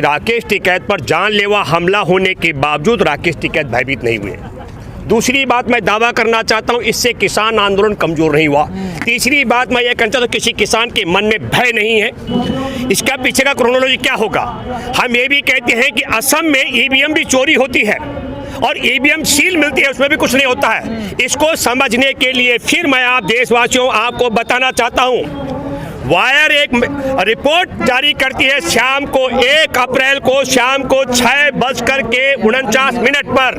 राकेश टिकैत पर जानलेवा हमला होने के बावजूद राकेश टिकैत भयभीत नहीं हुए। दूसरी बात मैं दावा करना चाहता हूं, इससे किसान आंदोलन कमजोर नहीं हुआ। तीसरी बात मैं ये कहना चाहता हूं, किसी किसान के मन में भय नहीं है। इसका पीछे का क्रोनोलॉजी क्या होगा? हम ये भी कहते हैं कि असम में ईवीएम भी चोरी होती है और ईवीएम सील मिलती है, उसमें भी कुछ नहीं होता है। इसको समझने के लिए फिर मैं आप देशवासियों आपको बताना चाहता हूँ, वायर एक रिपोर्ट जारी करती है शाम को 1 अप्रैल को शाम को 6:49 पर,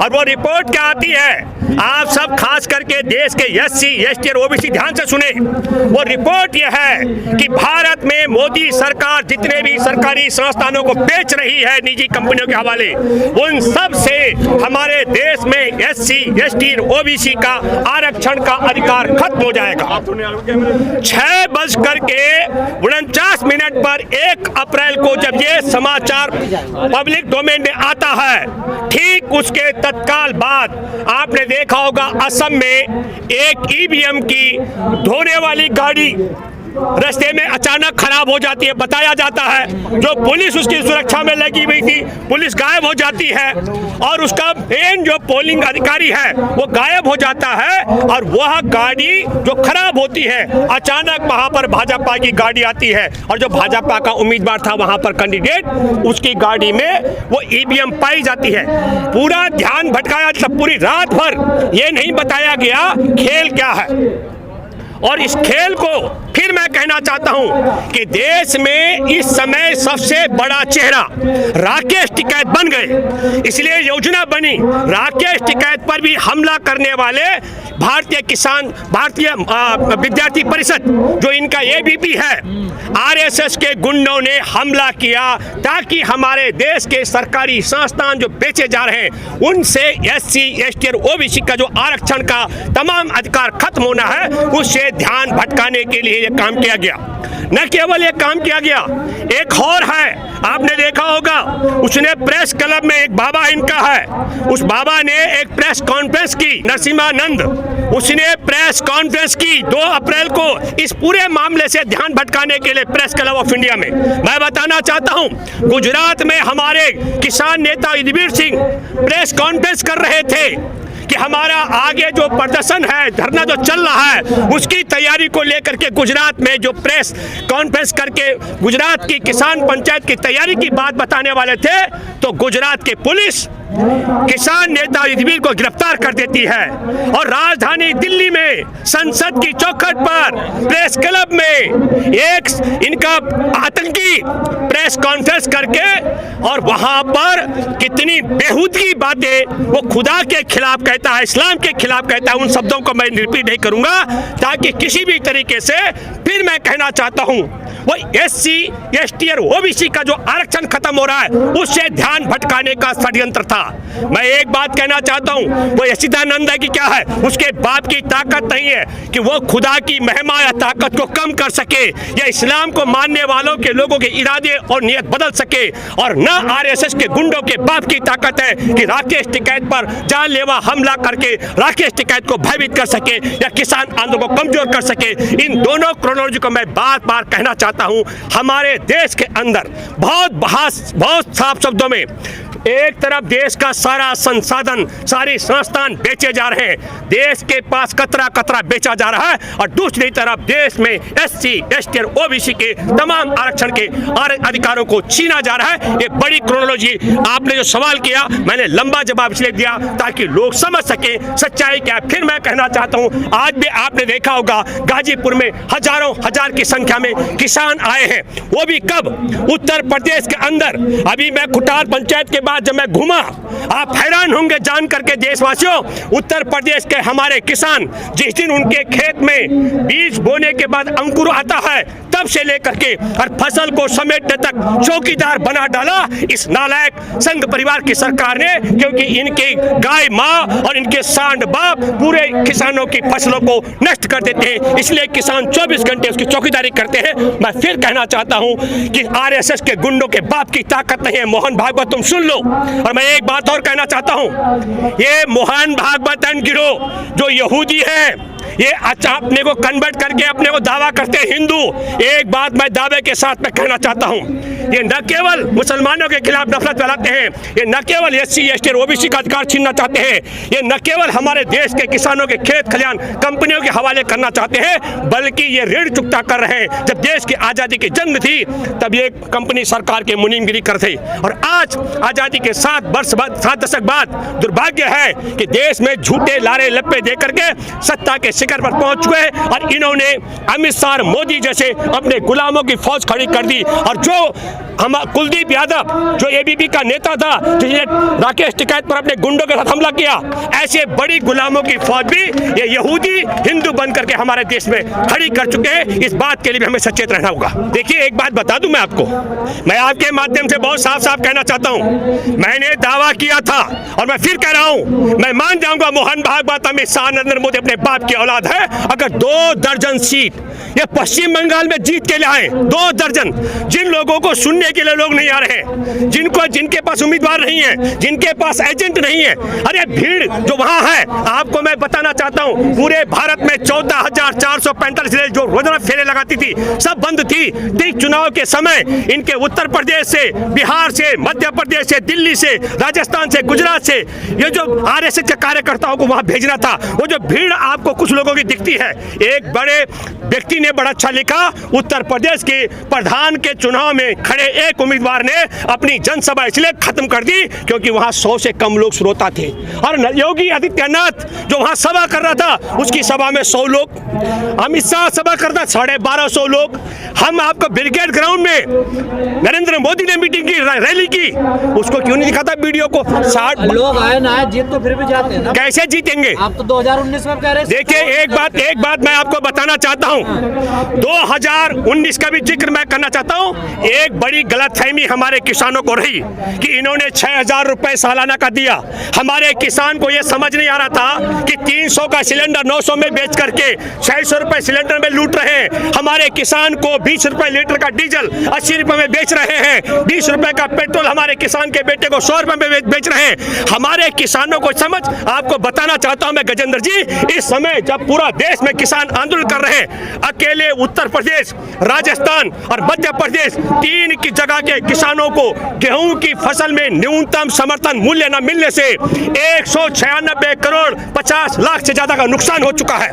और वो रिपोर्ट क्या आती है? आप सब खास करके देश के SC, ST और OBC ध्यान से सुने। वो रिपोर्ट यह है कि भारत में मोदी सरकार जितने भी सरकारी संस्थानों को बेच रही है निजी कंपनियों के हवाले, उन सब से हमारे देश में SC, ST और OBC का आरक्षण का अधिकार खत्म हो जाएगा। 6:49 पर 1 अप्रैल को जब ये समाचार पब्लिक डोमेन में आता है, ठीक उसके तत्काल बाद आपने देखा होगा असम में एक ईवीएम की ढोने वाली गाड़ी रास्ते में अचानक खराब हो जाती है। बताया जाता है जो पुलिस उसकी सुरक्षा में लगी हुई थी, पुलिस गायब हो जाती है और उसका मेन जो पोलिंग अधिकारी है वो गायब हो जाता है, और वह गाड़ी जो खराब होती है अचानक वहां पर भाजपा की गाड़ी आती है, और जो भाजपा का उम्मीदवार था वहां पर कैंडिडेट, उसकी गाड़ी में वो ईवीएम पाई जाती है। पूरा ध्यान भटकाया, पूरी रात भर ये नहीं बताया गया खेल क्या है। और इस खेल को फिर मैं कहना चाहता हूं कि देश में इस समय सबसे बड़ा चेहरा राकेश टिकैत बन गए, इसलिए योजना बनी राकेश टिकैत पर भी हमला करने वाले भारतीय विद्यार्थी परिषद, जो इनका ABP है, RSS के गुंडों ने हमला किया ताकि हमारे देश के सरकारी संस्थान जो बेचे जा रहे हैं उनसे SC, ST और OBC का जो आरक्षण का तमाम अधिकार खत्म होना है, उससे ध्यान भटकाने के लिए यह काम किया गया। न केवल ये काम किया गया, एक और है, आपने देखा होगा, उसने प्रेस क्लब में एक बाबा इनका है, उस बाबा ने एक प्रेस कॉन्फ्रेंस की, नरसिम्हानंद, उसने प्रेस कॉन्फ्रेंस की 2 अप्रैल को इस पूरे मामले से ध्यान भटकाने के लिए प्रेस क्लब ऑफ इंडिया में। मैं बताना चाहता हूं, गुजरात में हमारे किसान नेता युद्धवीर सिंह प्रेस कॉन्फ्रेंस कर रहे थे कि हमारा आगे जो प्रदर्शन है, धरना जो चल रहा है, उसकी तैयारी को लेकर के गुजरात में जो प्रेस कॉन्फ्रेंस करके गुजरात की किसान पंचायत की तैयारी की बात बताने वाले थे, तो गुजरात की पुलिस किसान नेता युद्धवीर को गिरफ्तार कर देती है और राजधानी दिल्ली में संसद की चौखट पर प्रेस क्लब में एक इनका आतंकी प्रेस कॉन्फ्रेंस करके, और वहां पर कितनी बेहूदगी बातें वो खुदा के खिलाफ कहता है, इस्लाम के खिलाफ कहता है। उन शब्दों को मैं रिपीट नहीं करूंगा ताकि किसी भी तरीके से, फिर मैं कहना चाहता हूं, वो SC, ST और OBC का जो आरक्षण खत्म हो रहा है उससे ध्यान भटकाने का षड्यंत्र था। मैं एक बात कहना चाहता हूं, वो सच्चिदानंद है कि क्या है, उसके बाप की ताकत नहीं है कि वो खुदा की महिमा या ताकत को कम कर सके या इस्लाम को मानने वालों के लोगों के इरादे और नियत बदल सके, और न RSS के गुंडों के बाप की ताकत है कि राकेश टिकैत पर जानलेवा हमला करके राकेश टिकैत को भयभीत कर सके या किसान आंदोलन को कमजोर कर सके। इन दोनों क्रोनोलॉजी को मैं बार बार कहना चाहता हूं, हमारे देश के अंदर बहुत साफ शब्दों में एक तरफ देश का सारा संसाधन, सारी संस्थान बेचे जा रहे हैं, देश के पास कतरा कतरा बेचा जा रहा है, और दूसरी तरफ देश में SC, ST और OBC के तमाम आरक्षण के अधिकारों को छीना जा रहा है। एक बड़ी क्रोनोलॉजी आपने जो सवाल किया, मैंने लंबा जवाब इसलिए दिया ताकि लोग समझ सके सच्चाई क्या। फिर मैं कहना चाहता हूं, आज भी आपने देखा होगा गाजीपुर में हजारों हजार की संख्या में किसान आए हैं, वो भी कब? उत्तर प्रदेश के अंदर। अभी मैं खुटार पंचायत के बाद जब मैं घूमा, आप हैरान होंगे जान करके देशवासियों, उत्तर प्रदेश के हमारे किसान जिस दिन उनके खेत में बीज बोने के बाद अंकुर आता है, तब से लेकर के और फसल को समेटने तक चौकीदार बना डाला इस नालायक संघ परिवार की सरकार ने, क्योंकि इनके गाय माँ और इनके सांड बाप पूरे किसानों की फसलों को नष्ट कर देते हैं, इसलिए किसान 24 घंटे उसकी चौकीदारी करते हैं। मैं फिर कहना चाहता हूं कि RSS के गुंडों के बाप की ताकत नहीं है। मोहन भागवत तुम सुन लो, और मैं एक बात और कहना चाहता हूं, ये मोहन भागवत गिरोह जो यहूदी है, ये अच्छा अपने को कन्वर्ट करके अपने को दावा करते हैं हिंदू। एक बात मैं दावे के साथ में कहना चाहता हूँ, ये न केवल मुसलमानों के खिलाफ नफरत फैलाते हैं, ये न केवल SC ST और OBC का अधिकार छीनना चाहते हैं, ये न केवल हमारे देश के किसानों के खेत खलियान कंपनियों के हवाले करना चाहते हैं, बल्कि ये ऋण चुकता कर रहे हैं। जब देश की आज़ादी की जंग थी तब ये कंपनी सरकार के मुनीमगिरी कर थे, और आज आज़ादी के 7 दशक बाद दुर्भाग्य है कि देश में झूठे लारे लप्पे दे करके सत्ता के शिखर पर पहुंच चुके हैं, और इन्होंने अमित शाह और मोदी जैसे अपने गुलामों की फौज खड़ी कर दी। और जो हम कुलदीप यादव जो ABP का नेता था, जिसने राकेश टिकैत पर अपने गुंडों के साथ हमला किया, ऐसे बड़ी गुलामों की फौज भी ये यहूदी हिंदू बन करके हमारे देश में खड़ी कर चुके हैं। इस बात के लिए भी हमें सचेत रहना होगा। देखिए, एक बात बता दूं मैं आपको, मैं आपके माध्यम से बहुत साफ साफ कहना चाहता हूं, मैंने दावा किया था और मैं फिर कह रहा हूं, मैं मान जाऊंगा मोहन भागवत, अमित शाह, नरेंद्र मोदी अपने बाप की औलाद है, अगर 2 दर्जन सीट ये पश्चिम बंगाल में जीत के लाए, 2 दर्जन, जिन लोगों को सुनने के लिए लोग नहीं आ रहे हैं, जिनके पास उम्मीदवार नहीं है, जिनके पास एजेंट नहीं है, अरे भीड़ जो वहां है, आपको मैं बताना चाहता हूं, पूरे भारत में 14,445 रेल जो रोजाना फेरे लगाती थी सब बंद थी। ठीक चुनाव के समय इनके उत्तर प्रदेश से, बिहार से, मध्य प्रदेश से, दिल्ली से, राजस्थान से, गुजरात से ये जो RSS के कार्यकर्ताओं को वहां भेजना था, वो जो भीड़ आपको कुछ लोगों की दिखती है। एक बड़े व्यक्ति ने बड़ा अच्छा लिखा, उत्तर प्रदेश के प्रधान के चुनाव में खड़े एक उम्मीदवार ने अपनी जनसभा इसलिए खत्म कर दी क्योंकि वहां 100 से कम लोग श्रोता थे, और योगी आदित्यनाथ जो वहां सभा कर रहा था उसकी सभा में 100 लोग, अमित शाह सभा करता 1250 लोग। हम आपको ब्रिगेड ग्राउंड में नरेंद्र मोदी ने मीटिंग की, रैली की, उसको क्यों नहीं दिखाता वीडियो को? 60 लोग आए ना जीत तो फिर भी जाते हैं ना। कैसे जीतेंगे? आप तो 2019 में कह रहे हैं। देखिए, एक बात मैं आपको बताना चाहता हूं, 2019 का भी जिक्र मैं करना चाहता हूं। एक बड़ी गलतफहमी हमारे किसानों को रही कि इन्होंने 6,000 रुपए सालाना का दिया। हमारे किसान को यह समझ नहीं आ रहा था कि 300 का सिलेंडर 900 में बेच करके 600 रुपए सिलेंडर में लूट रहे हैं। हमारे किसान को 20 रुपए लीटर का डीजल 80 रुपए में बेच रहे हैं। 20 रुपए का पेट्रोल हमारे किसान के बेटे को 100 रुपए में बेच रहे हैं। हमारे किसानों को समझ आपको बताना चाहता हूं मैं गजेंद्र जी, इस समय जब पूरा देश में किसान आंदोलन कर रहे हैं, अकेले उत्तर प्रदेश, राजस्थान और मध्य प्रदेश 3 की जगह के किसानों को गेहूं की फसल में न्यूनतम समर्थन मूल्य न मिलने से 196 करोड़ 50 लाख से ज्यादा का नुकसान हो चुका है।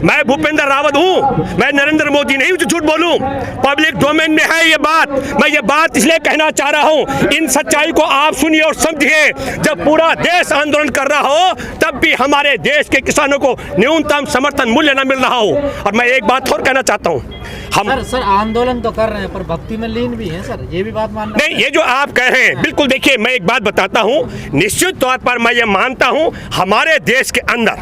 मैं भूपेंद्र रावत हूं, मैं नरेंद्र मोदी नहीं हूं जो झूठ बोलूं, पब्लिक डोमेन में है ये बात। मैं ये बात इसलिए कहना चाह रहा हूं, इन सच्चाई को आप सुनिए और समझिए। जब पूरा देश आंदोलन कर रहा हो तब भी हमारे देश के किसानों को न्यूनतम समर्थन मूल्य न मिल रहा हो। और मैं एक बात और कहना चाहता हूं, हम सर आंदोलन तो कर रहे हैं पर भक्ति में लीन भी हैं सर, ये भी बात मानना नहीं। ये जो आप कह रहे हैं बिल्कुल, देखिए मैं एक बात बताता हूं, निश्चित तौर पर मैं ये मानता हूं हमारे देश के अंदर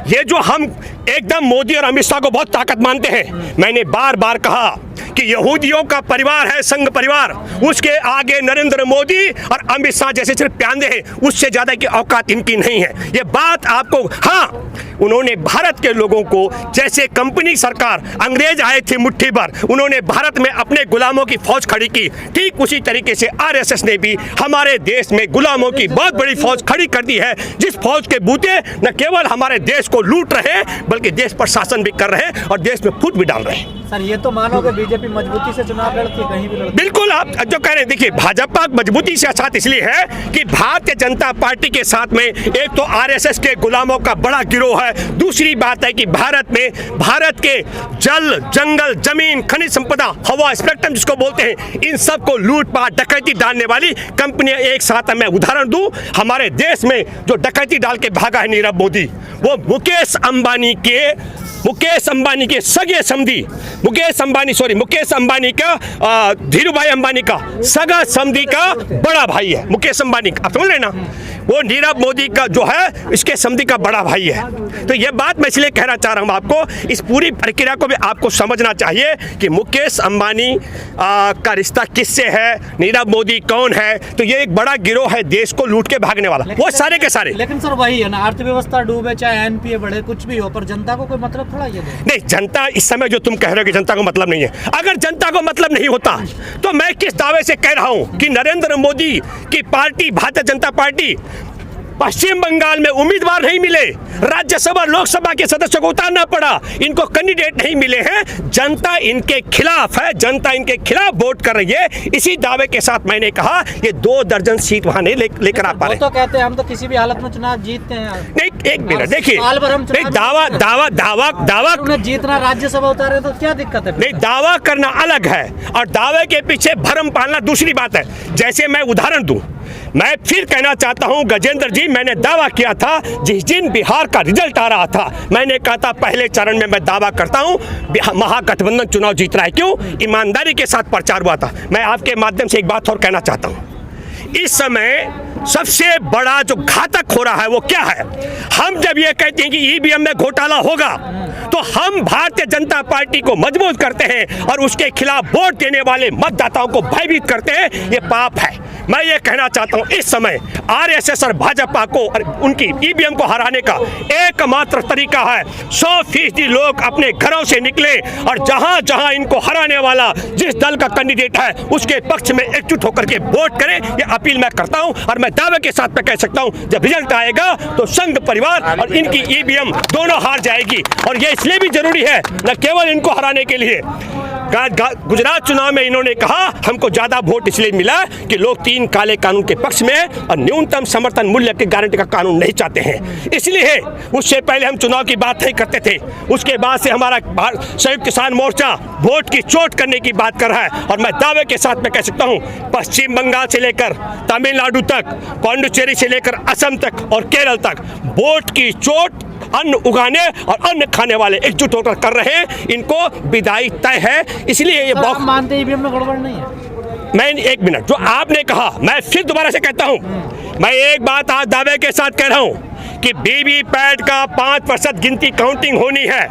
ये जो हम एकदम मोदी और अमित शाह को बहुत ताकत मानते हैं, मैंने बार बार कहा कि यहूदियों का परिवार है संघ परिवार, उसके आगे नरेंद्र मोदी और अमित शाह जैसे सिर्फ प्यादे हैं, उससे ज्यादा की औकात इनकी नहीं है। ये बात आपको, हाँ उन्होंने भारत के लोगों को, जैसे कंपनी सरकार अंग्रेज आए थे मुट्ठी भर, उन्होंने भारत में अपने गुलामों की फौज खड़ी की, ठीक उसी तरीके से RSS ने भी हमारे देश में गुलामों की बहुत बड़ी फौज खड़ी कर दी है, जिस फौज के बूते न केवल हमारे देश को लूट रहे हैं बल्कि देश पर शासन भी कर रहे हैं और देश में फूट भी डाल रहे हैं। सर ये तो मानोगे बीजेपी मजबूती से चुनाव लड़ती है, कहीं भी लड़ती है? बिल्कुल, आप जो कह रहे हैं, देखिए भाजपा मजबूती से साथ इसलिए है कि भारतीय जनता पार्टी के साथ में एक तो RSS के गुलामों का बड़ा गिरोह है, दूसरी बात है कि भारत में भारत के जल, जंगल, जमीन, खनिज संपदा, हवा, स्पेक्ट्रम जिसको बोलते हैं, इन सब को लूटपाट डकैती डालने वाली कंपनियां एक साथ। मैं उदाहरण दूं, हमारे देश में जो डकैती डाल के भागा है नीरव मोदी, वो मुकेश अंबानी के सगे समधी, मुकेश अंबानी का धीरूभाई अंबानी का सगा समधी का बड़ा भाई है मुकेश अंबानी, आप समझ रहे ना, वो नीरव मोदी का जो है इसके समधी का बड़ा भाई है। तो ये बात मैं इसलिए कहना चाह रहा हूँ आपको, इस पूरी प्रक्रिया को भी आपको समझना चाहिए कि मुकेश अंबानी का रिश्ता किससे है, नीरव मोदी कौन है। तो ये एक बड़ा गिरोह है देश को लूट के भागने वाला, वो सारे के सारे। लेकिन सर वही है ना, अर्थव्यवस्था डूबे चाहे NPA बढ़े कुछ भी हो, पर जनता को कोई मतलब थोड़ा ये नहीं। जनता इस समय जो तुम कह रहे हो कि जनता को मतलब नहीं है, अगर जनता को मतलब नहीं होता तो मैं किस दावे से कह रहा हूं कि नरेंद्र मोदी की पार्टी भारतीय जनता पार्टी पश्चिम बंगाल में उम्मीदवार नहीं मिले, राज्यसभा लोकसभा के सदस्यों को उतारना पड़ा, इनको कैंडिडेट नहीं मिले हैं, जनता इनके खिलाफ है, जनता इनके खिलाफ वोट कर रही है। इसी दावे के साथ मैंने कहा ये 2 दर्जन सीट वहां नहीं लेकर आ पा रहे। तो कहते हैं हम तो किसी भी हालत में चुनाव जीतते हैं। नहीं, एक मिनट देखिए, दावा उन्हें जीतना, राज्यसभा उतारे तो क्या दिक्कत है? नहीं, दावा करना अलग है और दावे के पीछे भरम पालना दूसरी बात है। जैसे मैं उदाहरण दूं, मैं फिर कहना चाहता हूं गजेंद्र जी, मैंने दावा किया था जिस दिन बिहार का रिजल्ट आ रहा था, मैंने कहा था पहले चरण में मैं दावा करता हूं महागठबंधन चुनाव जीत रहा है। क्यों? ईमानदारी के साथ प्रचार हुआ था। मैं आपके माध्यम से एक बात और कहना चाहता हूं, इस समय सबसे बड़ा जो घातक हो रहा है वो क्या है? हम जब ये कहते हैं कि ईवीएम में घोटाला होगा तो हम भारतीय जनता पार्टी को मजबूत करते हैं और उसके खिलाफ वोट देने वाले मतदाताओं को भयभीत करते हैं, ये पाप है। मैं ये कहना चाहता हूं इस समय आरएसएस और भाजपा को और उनकी ईवीएम को हराने का एकमात्र तरीका है 100% लोग अपने घरों से निकले और जहां जहां इनको हराने वाला जिस दल का कैंडिडेट है उसके पक्ष में एकजुट होकर के वोट करें, ये अपील मैं करता हूं। और मैं दावे के साथ मैं कह सकता हूं जब रिजल्ट आएगा तो संघ परिवार और इनकी ईवीएम दोनों हार जाएगी। और ये इसलिए भी जरूरी है न केवल इनको हराने के लिए, गुजरात चुनाव में इन्होंने कहा हमको ज्यादा वोट इसलिए मिला कि लोग 3 काले कानून के पक्ष में और न्यूनतम समर्थन मूल्य की गारंटी का कानून नहीं चाहते हैं, इसलिए उससे पहले हम चुनाव की बात नहीं करते थे। उसके बाद से हमारा संयुक्त किसान मोर्चा वोट की चोट करने की बात कर रहा है। और मैं दावे के साथ मैं कह सकता हूं पश्चिम बंगाल से लेकर तमिलनाडु तक, पांडुचेरी से लेकर असम तक और केरल तक वोट की चोट अन्न उगाने और अन्न खाने वाले एकजुट होकर कर रहे हैं, इनको विदाई तय है। इसलिए ये आप मानते हैं ईवीएम में गड़बड़ नहीं है? मैं एक मिनट, जो आपने कहा मैं फिर दोबारा से कहता हूं, मैं एक बात आज दावे के साथ कह रहा हूं कि वीवीपैट का 5% गिनती काउंटिंग होनी है,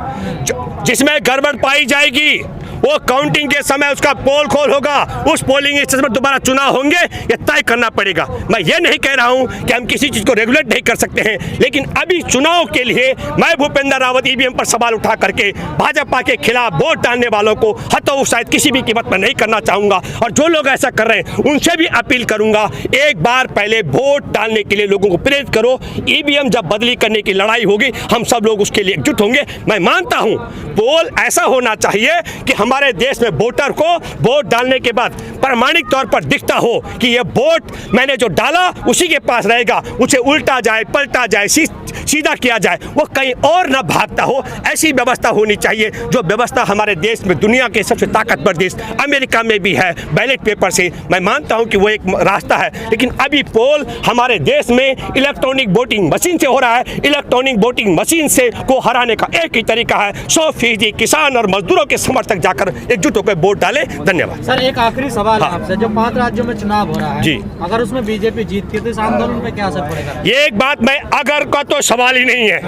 जिसमें गड़बड़ पाई जाएगी वो काउंटिंग के समय उसका पोल खोल होगा, उस पोलिंग स्टेशन पर दोबारा चुनाव होंगे, ये तय करना पड़ेगा। मैं ये नहीं कह रहा हूं कि हम किसी चीज को रेगुलेट नहीं कर सकते हैं, लेकिन अभी चुनाव के लिए मैं भूपेंद्र रावत ईवीएम पर सवाल उठा करके भाजपा के खिलाफ वोट डालने वालों को हतोत्साहित किसी भी कीमत पर नहीं करना चाहूंगा। और जो लोग ऐसा कर रहे हैं उनसे भी अपील करूंगा, एक बार पहले वोट डालने के लिए लोगों को प्रेरित करो। ईवीएम जब बदली करने की लड़ाई होगी हम सब लोग उसके लिए एकजुट होंगे। मैं मानता हूं पोल ऐसा होना चाहिए कि हमारे देश में वोटर को वोट डालने के बाद प्रामाणिक तौर पर दिखता हो कि ये वोट मैंने जो डाला उसी के पास रहेगा, उसे उल्टा जाए, पलटा जाए, सीधा किया जाए, वो कहीं और ना भागता हो, ऐसी व्यवस्था होनी चाहिए। जो व्यवस्था हमारे देश में दुनिया के सबसे ताकतवर देश अमेरिका में भी है बैलेट पेपर से, मैं मानता हूं कि वो एक रास्ता है। लेकिन अभी पोल हमारे देश में इलेक्ट्रॉनिक वोटिंग मशीन से हो रहा है। इलेक्ट्रॉनिक वोटिंग मशीन से को हराने का एक ही तरीका है 100% किसान और मजदूरों के समर्थक जाकर एकजुट होकर वोट डाले। धन्यवाद सर। एक आखिरी सवाल है आपसे, जो 5 राज्यों में चुनाव हो रहा है जी, अगर उसमें बीजेपी जीतती है तो इस आंदोलन पे क्या असर पड़ेगा? ये एक बात, मैं अगर का तो सवाल ही नहीं है।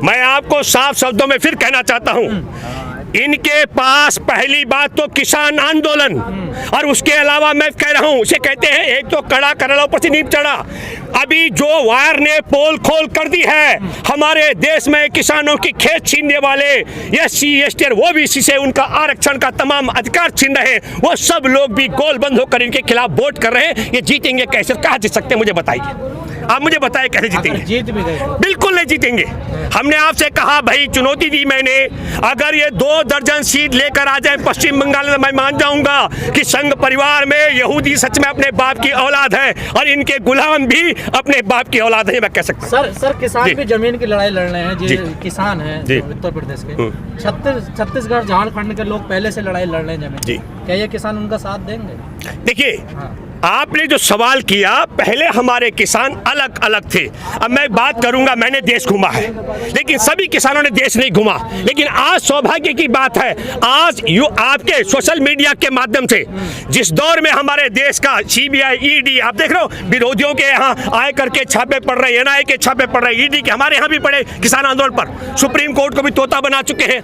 मैं आपको साफ शब्दों में फिर कहना चाहता हूं, इनके पास पहली बात तो किसान आंदोलन और उसके अलावा मैं कह रहा हूं, उसे कहते हैं एक तो कड़ा करड़ा ऊपर से नींव चढ़ा। अभी जो वायर ने पोल खोल कर दी है, हमारे देश में किसानों की खेत छीनने वाले SC ST और OBC से उनका आरक्षण का तमाम अधिकार छीन रहे हैं, वो सब लोग भी गोल बंद होकर इनके खिलाफ वोट कर रहे हैं। ये जीतेंगे कैसे, कहाँ जीत सकते हैं मुझे बताइए, आप मुझे बताएं कैसे जीतेंगे? जीत भी गए बिल्कुल नहीं जीतेंगे। हमने आपसे कहा भाई, चुनौती दी मैंने, अगर ये 2 दर्जन सीट लेकर आ जाए पश्चिम बंगाल में, मैं मान जाऊंगा कि संघ परिवार में यहूदी सच में अपने बाप की औलाद है और इनके गुलाम भी अपने बाप की औलाद है, मैं कह सकता हूं। सर किसान भी जमीन की लड़ाई लड़ रहे हैं, जो किसान है उत्तर प्रदेश के, छत्तीसगढ़ झारखंड के लोग पहले से लड़ाई लड़ रहे हैं जमीन, क्या ये किसान उनका साथ देंगे? देखिए, आपने जो सवाल किया, पहले हमारे किसान अलग अलग थे। अब मैं बात करूंगा, मैंने देश घूमा है, लेकिन सभी किसानों ने देश नहीं घूमा। लेकिन आज सौभाग्य की बात है, आज आपके सोशल मीडिया के माध्यम से जिस दौर में हमारे देश का CBI ED, आप देख रहे हो विरोधियों के यहाँ आए करके छापे पड़ रहे, NIA के छापे पड़ रहे, ED के, हमारे यहाँ भी पड़े किसान आंदोलन पर, सुप्रीम कोर्ट को भी तोता बना चुके हैं।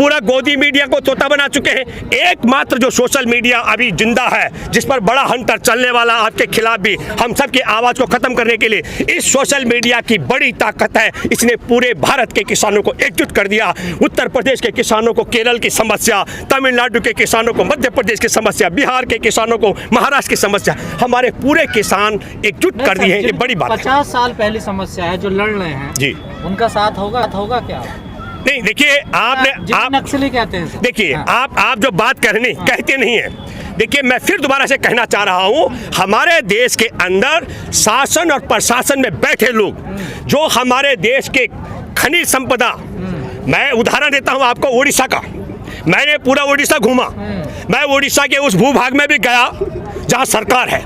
पूरा गोदी मीडिया को तोता बना चुके हैं। एकमात्र जो सोशल मीडिया अभी जिंदा है, जिस पर बड़ा हंटर चलने वाला, आपके खिलाफ भी हम सब की आवाज को खत्म करने के लिए, इस सोशल मीडिया की बड़ी ताकत है। इसने पूरे भारत के किसानों को एकजुट कर दिया। उत्तर प्रदेश के किसानों को केरल की समस्या, तमिलनाडु के किसानों को मध्य प्रदेश की समस्या, बिहार के किसानों को महाराष्ट्र की समस्या, हमारे पूरे किसान एकजुट कर दिए हैं। ये बड़ी बात है। 50 साल पहली समस्या है जो लड़ रहे हैं जी, उनका साथ होगा क्या? नहीं, देखिए आप नक्सली कहते हैं। देखिए आप जो बात कहते नहीं है। देखिए, मैं फिर दोबारा से कहना चाह रहा हूं, हमारे देश के अंदर शासन और प्रशासन में बैठे लोग जो हमारे देश के खनिज संपदा, मैं उदाहरण देता हूं आपको उड़ीसा का। मैंने पूरा उड़ीसा घूमा। मैं उड़ीसा के उस भूभाग में भी गया जहां सरकार है,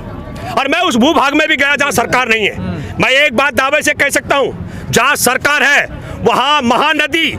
और मैं उस भूभाग में भी गया जहां सरकार नहीं है। मैं एक बात दावे से कह सकता हूं, जहां सरकार है वहां महानदी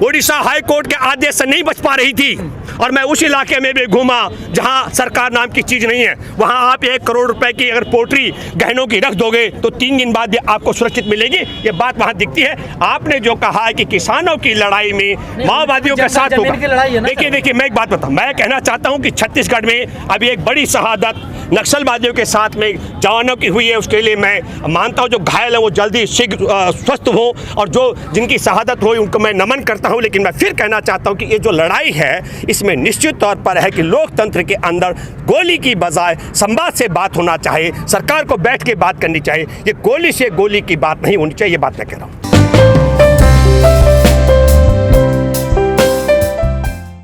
उड़ीसा हाई कोर्ट के आदेश से नहीं बच पा रही थी। और मैं उस इलाके में भी घूमा जहां सरकार नाम की चीज़ नहीं है। वहां आप 1 करोड़ रुपए की अगर पोल्ट्री गहनों की रख दोगे तो 3 दिन बाद भी आपको सुरक्षित मिलेगी। ये बात वहां दिखती है। आपने जो कहा है कि किसानों की लड़ाई में माओवादियों के साथ होगा, देखिए मैं एक बात बताऊं, मैं कहना चाहता हूं कि छत्तीसगढ़ में अभी एक बड़ी शहादत नक्सलवादियों के साथ में जवानों की हुई है। उसके लिए मैं मानता हूं जो घायल है वो जल्दी शीघ्र स्वस्थ हो, और जो जिनकी शहादत हुई उनको मैं नमन करता हूं। लेकिन मैं फिर कहना चाहता हूं कि ये जो लड़ाई है इसमें निश्चित तौर पर है कि लोकतंत्र के अंदर गोली की बजाय संवाद से बात होना चाहिए। सरकार को बैठ के बात करनी चाहिए। ये गोली से गोली की बात नहीं होनी चाहिए। ये बात मैं कह रहा हूं।